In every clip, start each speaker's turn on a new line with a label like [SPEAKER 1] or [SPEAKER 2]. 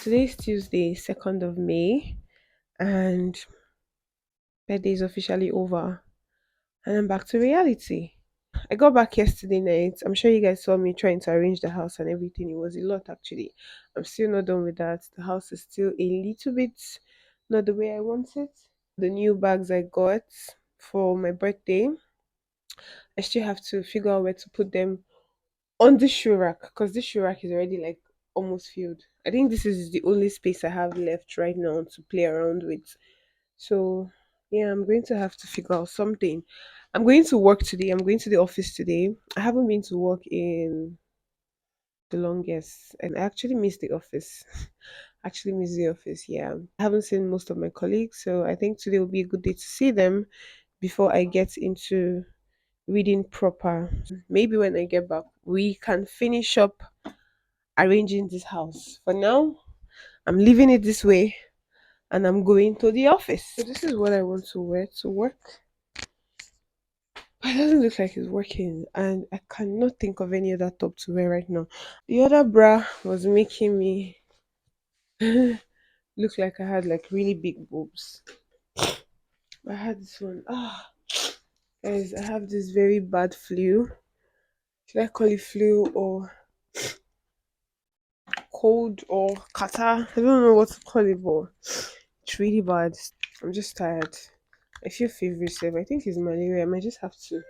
[SPEAKER 1] Today's Tuesday, 2nd of May, and birthday is officially over. And I'm back to reality. I got back yesterday night. I'm sure you guys saw me trying to arrange the house and everything. It was a lot actually. I'm still not done with that. The house is still a little bit not the way I want it. The new bags I got for my birthday, I still have to figure out where to put them on the shoe rack because this shoe rack is already like almost filled. I think this is the only space I have left right now to play around with. So yeah, I'm going to have to figure out something. I'm going to work today. I'm going to the office today. I haven't been to work in the longest and I actually miss the office. Actually miss the office, yeah. I haven't seen most of my colleagues, so I think today will be a good day to see them before I get into reading proper. Maybe when I get back, we can finish up arranging this house. For now, I'm leaving it this way and I'm going to the office. So this is what I want to wear to work. But it doesn't look like it's working and I cannot think of any other top to wear right now. The other bra was making me look like I had like really big boobs. But I had this one. Guys, I have this very bad flu. Should I call it flu or cold or catarrh? I don't know what to call it, but it's really bad. I'm just tired. I feel feverish. I think it's malaria. I might just have to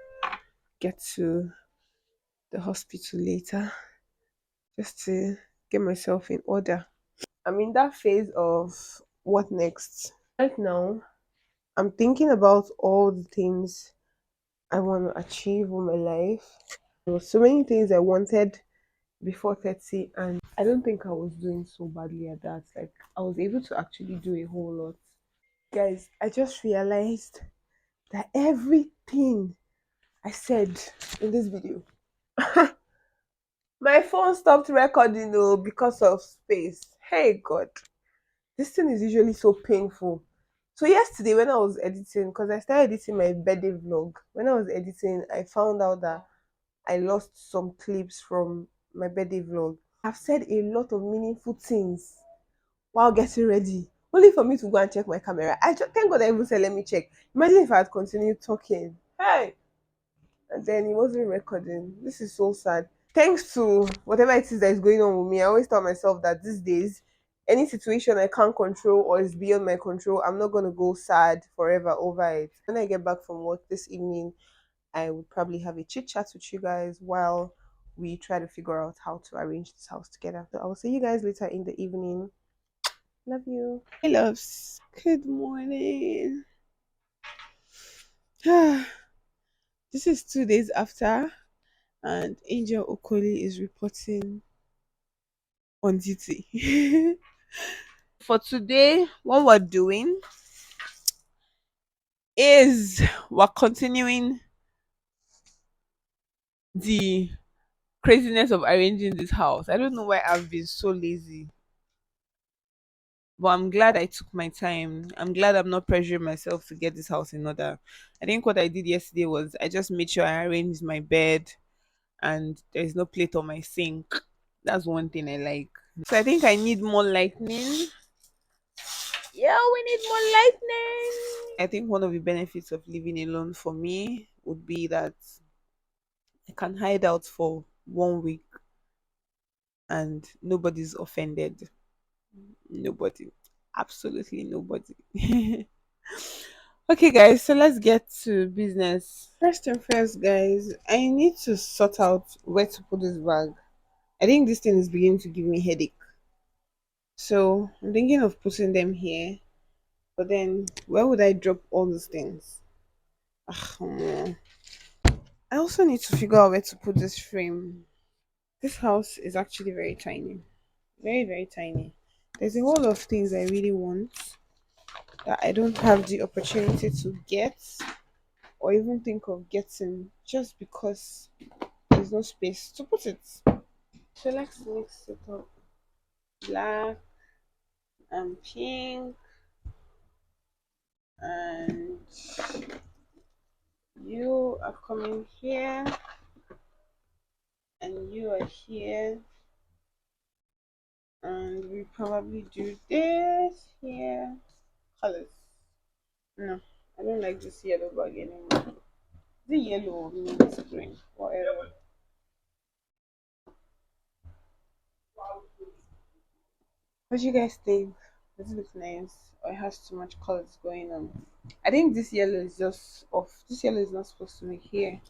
[SPEAKER 1] get to the hospital later just to get myself in order. I'm in that phase of what next. Right now, I'm thinking about all the things I want to achieve in my life. There were so many things I wanted before 30, and I don't think I was doing so badly at that. Like, I was able to actually do a whole lot. Guys, I just realized that everything I said in this video, my phone stopped recording because of space. Hey God, this thing is usually so painful. So yesterday when I was editing, because I started editing my birthday vlog, when I was editing, I found out that I lost some clips from my birthday vlog. I've said a lot of meaningful things while getting ready, only for me to go and check my camera. Thank God I even said let me check. Imagine if I had continued talking. Hey, and then it wasn't recording. This is so sad. Thanks to whatever it is that is going on with me, I always tell myself that these days, any situation I can't control or is beyond my control, I'm not gonna go sad forever over it. When I get back from work this evening, I would probably have a chit chat with you guys while we try to figure out how to arrange this house together. So I will see you guys later in the evening. Love you. Hey loves. Good morning. This is 2 days after and Angel Okoli is reporting on duty. For today, what we're doing is we're continuing the craziness of arranging this house. I don't know why I've been so lazy, but I'm glad I took my time. I'm glad I'm not pressuring myself to get this house in order. I think what I did yesterday was I just made sure I arranged my bed and there's no plate on my sink. That's one thing I like. So I think I need more lightning. Yeah, we need more lightning. I think one of the benefits of living alone for me would be that I can hide out for 1 week and nobody's offended. Nobody. Absolutely nobody. Okay, guys, so let's get to business. First and first, guys, I need to sort out where to put this bag. I think this thing is beginning to give me headache. So I'm thinking of putting them here, but then where would I drop all these things? Ugh, I also need to figure out where to put this frame. This house is actually very tiny. Very, very tiny. There's a whole lot of things I really want that I don't have the opportunity to get or even think of getting just because there's no space to put it. So let's mix it up. Black and pink and you are coming here and you are here And we probably do this here. Colors. No, I don't like this yellow bag anymore. The yellow means green, whatever. What do you guys think? Does it look nice? Or it has too much colors going on? I think this yellow is just off. This yellow is not supposed to be here.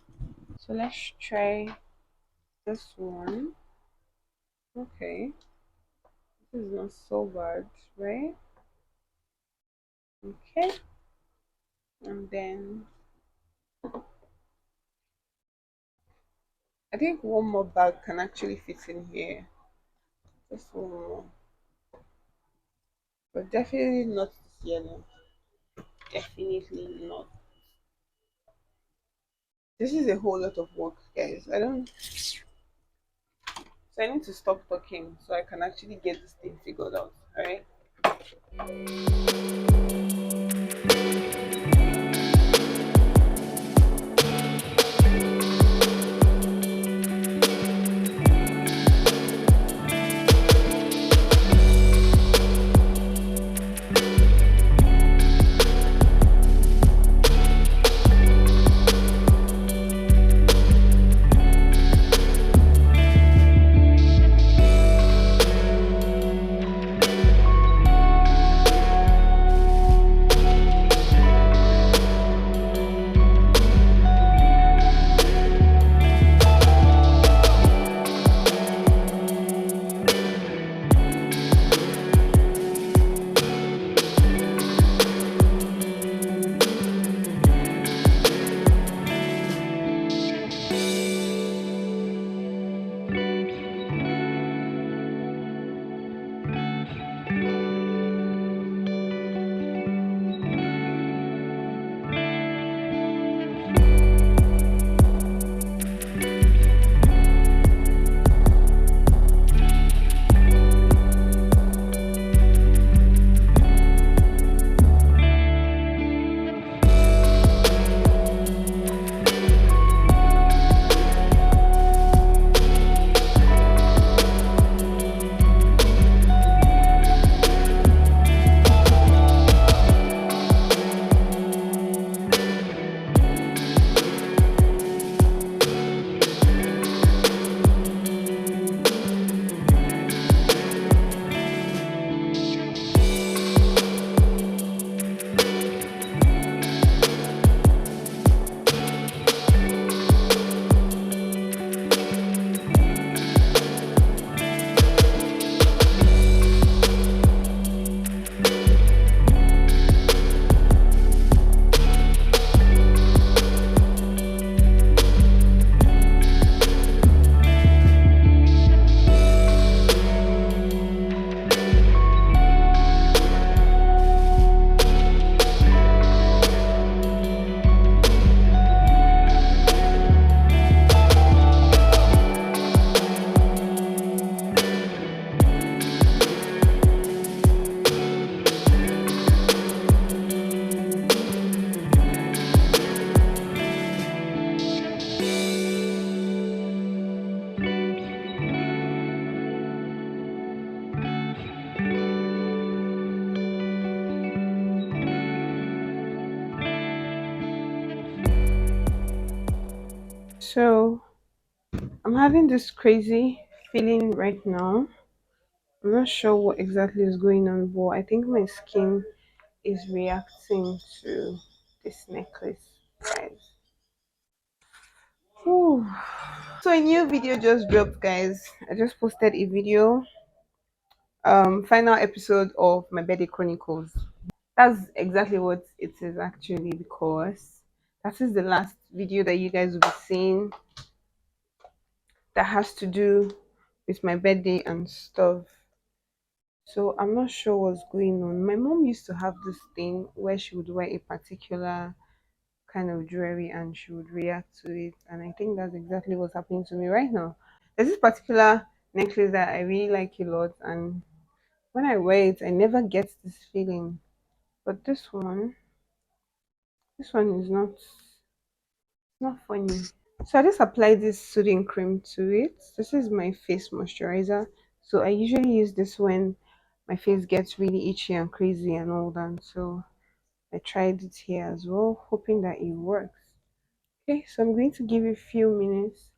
[SPEAKER 1] So let's try this one. Okay, this is not so bad, right? Okay, and then I think one more bag can actually fit in here. Just one more, but definitely not this yellow. Definitely not. This is a whole lot of work, guys. I don't. So I need to stop talking so I can actually get this thing figured out. All right. So I'm having this crazy feeling right now. I'm not sure what exactly is going on, but I think my skin is reacting to this necklace, guys. Whew. So a new video just dropped, guys. I just posted a video, final episode of my birthday chronicles. That's exactly what it is actually, because that is the last video that you guys will be seeing that has to do with my birthday and stuff. So I'm not sure what's going on. My mom used to have this thing where she would wear a particular kind of jewelry and she would react to it. And I think that's exactly what's happening to me right now. There's this particular necklace that I really like a lot, and when I wear it, I never get this feeling. But this one is not funny. So I just applied this soothing cream to it. This is my face moisturizer. So I usually use this when my face gets really itchy and crazy and all that. So I tried it here as well, hoping that it works. Okay, so I'm going to give it a few minutes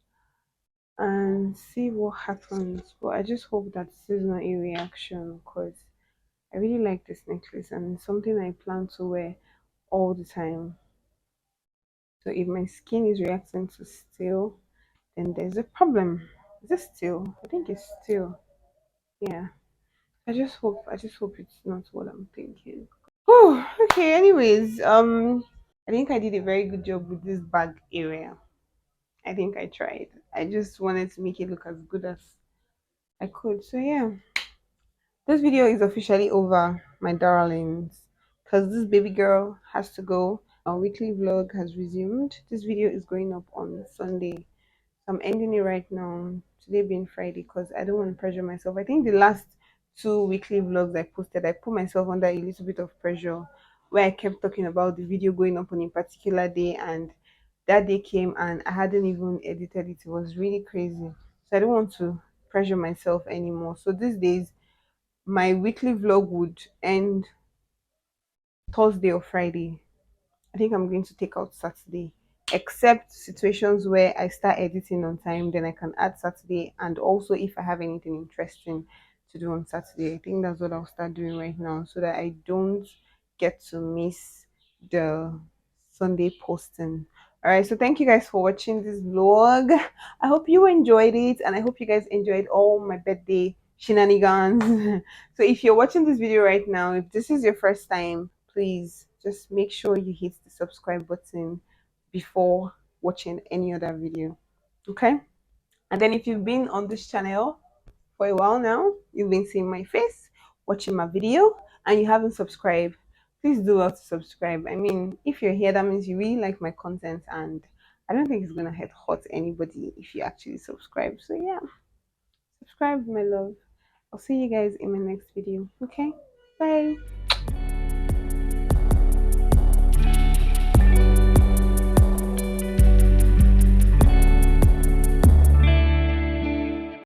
[SPEAKER 1] and see what happens. But I just hope that this is not a reaction because I really like this necklace and it's something I plan to wear all the time. So if my skin is reacting to steel, then there's a problem. Is it steel? I think it's steel. Yeah. I just hope it's not what I'm thinking. Oh, okay. Anyways, I think I did a very good job with this bag area. I think I tried. I just wanted to make it look as good as I could. So yeah, this video is officially over, my darlings, because this baby girl has to go. Our weekly vlog has resumed. This video is going up on Sunday. I'm ending it right now, today being Friday, because I don't want to pressure myself. I think the last two weekly vlogs I posted, I put myself under a little bit of pressure where I kept talking about the video going up on a particular day, and that day came and I hadn't even edited it. It was really crazy. So I don't want to pressure myself anymore. So these days, my weekly vlog would end Thursday or Friday. I think I'm going to take out Saturday, except situations where I start editing on time, then I can add Saturday. And also, if I have anything interesting to do on Saturday, I think that's what I'll start doing right now so that I don't get to miss the Sunday posting. All right, so thank you guys for watching this vlog. I hope you enjoyed it, and I hope you guys enjoyed all my birthday shenanigans. So if you're watching this video right now, if this is your first time, please just make sure you hit the subscribe button before watching any other video. Okay, and then if you've been on this channel for a while now, you've been seeing my face, watching my video, and you haven't subscribed, please do well to subscribe. I mean, if you're here, that means you really like my content, and I don't think it's gonna hurt anybody if you actually subscribe. So yeah, subscribe, my love. I'll see you guys in my next video. Okay, bye.